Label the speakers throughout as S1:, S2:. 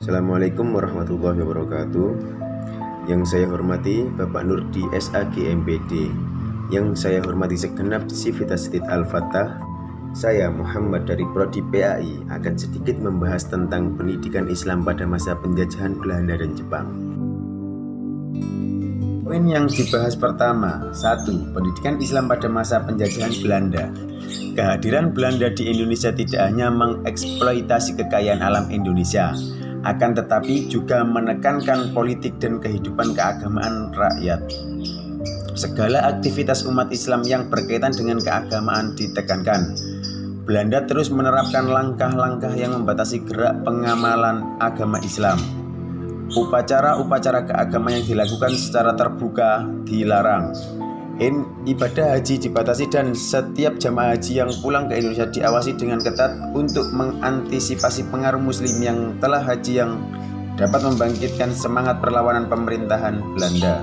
S1: Assalamualaikum warahmatullahi wabarakatuh. Yang saya hormati Bapak Nurdi SAG MPD, yang saya hormati segenap Sivitas Tid Al-Fatah. Saya Muhammad dari Prodi PAI akan sedikit membahas tentang pendidikan Islam pada masa penjajahan Belanda dan Jepang. Poin yang dibahas pertama, 1. Pendidikan Islam pada masa penjajahan Belanda. Kehadiran Belanda di Indonesia tidak hanya mengeksploitasi kekayaan alam Indonesia, akan tetapi juga menekankan politik dan kehidupan keagamaan rakyat. Segala aktivitas umat Islam yang berkaitan dengan keagamaan ditekankan. Belanda terus menerapkan langkah-langkah yang membatasi gerak pengamalan agama Islam. Upacara-upacara keagamaan yang dilakukan secara terbuka dilarang. Ibadah haji dibatasi dan setiap jamaah haji yang pulang ke Indonesia diawasi dengan ketat untuk mengantisipasi pengaruh muslim yang telah haji yang dapat membangkitkan semangat perlawanan pemerintahan Belanda.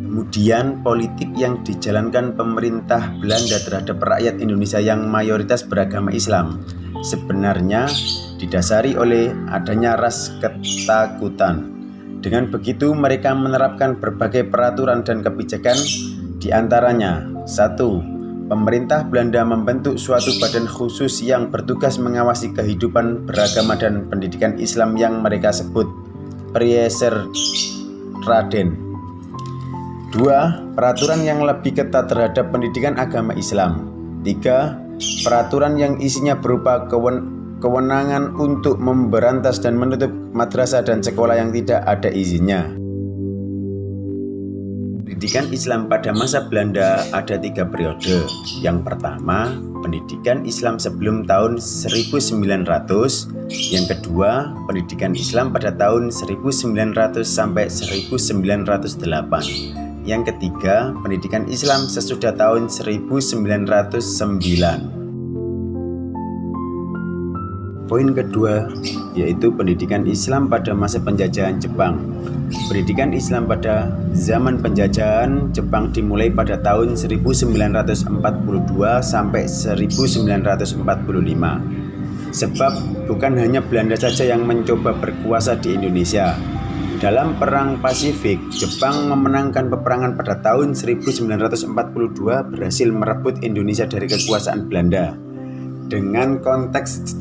S1: Kemudian politik yang dijalankan pemerintah Belanda terhadap rakyat Indonesia yang mayoritas beragama Islam sebenarnya didasari oleh adanya ras ketakutan. Dengan begitu mereka menerapkan berbagai peraturan dan kebijakan, diantaranya 1. Pemerintah Belanda membentuk suatu badan khusus yang bertugas mengawasi kehidupan beragama dan pendidikan Islam yang mereka sebut Priesterraden. 2. Peraturan yang lebih ketat terhadap pendidikan agama Islam. 3. Peraturan yang isinya berupa kewenangan untuk memberantas dan menutup madrasah dan sekolah yang tidak ada izinnya. Pendidikan Islam pada masa Belanda ada 3 periode. Yang pertama, pendidikan Islam sebelum tahun 1900. Yang kedua, pendidikan Islam pada tahun 1900 sampai 1908. Yang ketiga, pendidikan Islam sesudah tahun 1909. Poin kedua yaitu pendidikan Islam pada masa penjajahan Jepang. Pendidikan Islam pada zaman penjajahan Jepang dimulai pada tahun 1942 sampai 1945. Sebab bukan hanya Belanda saja yang mencoba berkuasa di Indonesia. Dalam Perang Pasifik, Jepang memenangkan peperangan pada tahun 1942 berhasil merebut Indonesia dari kekuasaan Belanda. Dengan konteks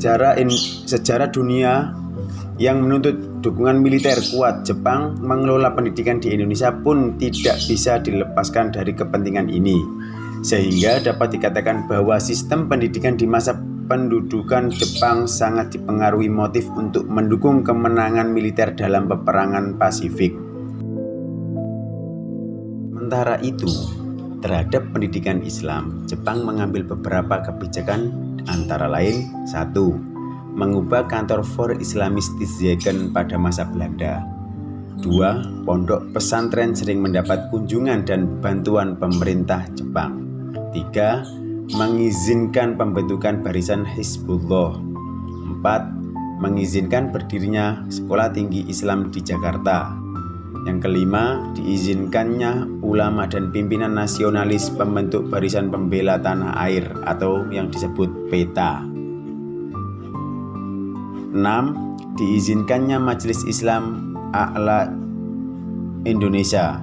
S1: sejarah dunia yang menuntut dukungan militer kuat, Jepang mengelola pendidikan di Indonesia pun tidak bisa dilepaskan dari kepentingan ini. Sehingga dapat dikatakan bahwa sistem pendidikan di masa pendudukan Jepang sangat dipengaruhi motif untuk mendukung kemenangan militer dalam peperangan Pasifik. Sementara itu, terhadap pendidikan Islam, Jepang mengambil beberapa kebijakan antara lain 1. Mengubah kantor For Islamistischen pada masa Belanda. 2. Pondok pesantren sering mendapat kunjungan dan bantuan pemerintah Jepang. 3. Mengizinkan pembentukan barisan Hizbullah. 4. Mengizinkan berdirinya Sekolah Tinggi Islam di Jakarta. Yang kelima, diizinkannya ulama dan pimpinan nasionalis pembentuk Barisan Pembela Tanah Air atau yang disebut PETA. 6. Diizinkannya Majelis Islam A'la Indonesia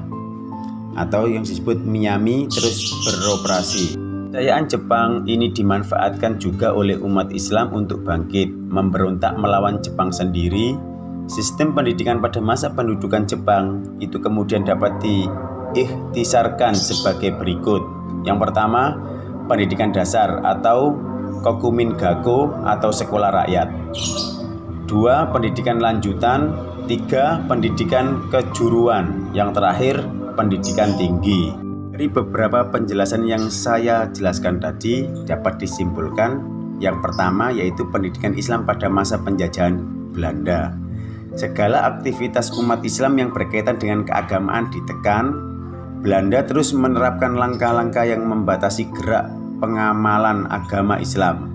S1: atau yang disebut MIAMI terus beroperasi. Kejayaan Jepang ini dimanfaatkan juga oleh umat Islam untuk bangkit, memberontak melawan Jepang sendiri. Sistem pendidikan pada masa pendudukan Jepang itu kemudian dapat diikhtisarkan sebagai berikut. Yang pertama, pendidikan dasar atau Kokumin-gaku atau sekolah rakyat. 2. Pendidikan lanjutan. 3. Pendidikan kejuruan. Yang terakhir, pendidikan tinggi. Dari beberapa penjelasan yang saya jelaskan tadi dapat disimpulkan yang pertama yaitu pendidikan Islam pada masa penjajahan Belanda. Segala aktivitas umat Islam yang berkaitan dengan keagamaan ditekan. Belanda terus menerapkan langkah-langkah yang membatasi gerak pengamalan agama Islam.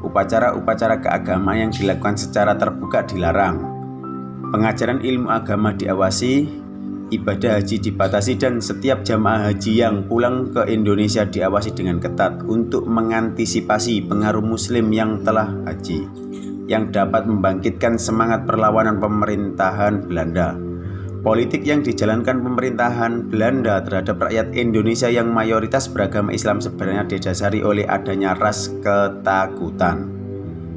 S1: Upacara-upacara keagamaan yang dilakukan secara terbuka dilarang. Pengajaran ilmu agama diawasi, ibadah haji dibatasi dan setiap jamaah haji yang pulang ke Indonesia diawasi dengan ketat untuk mengantisipasi pengaruh muslim yang telah haji. yang dapat membangkitkan semangat perlawanan pemerintahan Belanda. Politik yang dijalankan pemerintahan Belanda terhadap rakyat Indonesia yang mayoritas beragama Islam sebenarnya didasari oleh adanya ras ketakutan.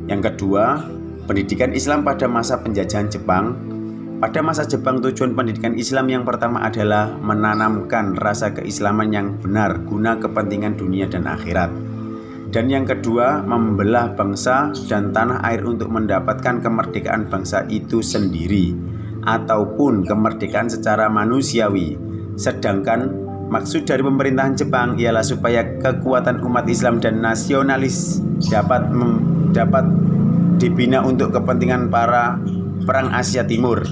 S1: Yang kedua, pendidikan Islam pada masa penjajahan Jepang. Pada masa Jepang, tujuan pendidikan Islam yang pertama adalah menanamkan rasa keislaman yang benar guna kepentingan dunia dan akhirat. Dan yang kedua, membelah bangsa dan tanah air untuk mendapatkan kemerdekaan bangsa itu sendiri ataupun kemerdekaan secara manusiawi. Sedangkan maksud dari pemerintahan Jepang ialah supaya kekuatan umat Islam dan nasionalis dapat dibina untuk kepentingan para perang Asia Timur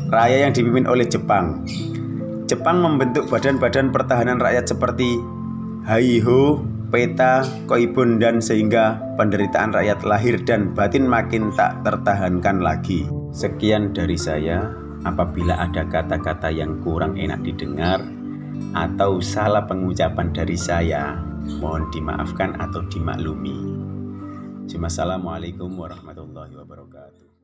S1: Raya yang dipimpin oleh Jepang. Jepang membentuk badan-badan pertahanan rakyat seperti Haiho, Peta, Koibun, dan sehingga penderitaan rakyat lahir dan batin makin tak tertahankan lagi. Sekian dari saya. Apabila ada kata-kata yang kurang enak didengar atau salah pengucapan dari saya, mohon dimaafkan atau dimaklumi. Assalamualaikum warahmatullahi wabarakatuh.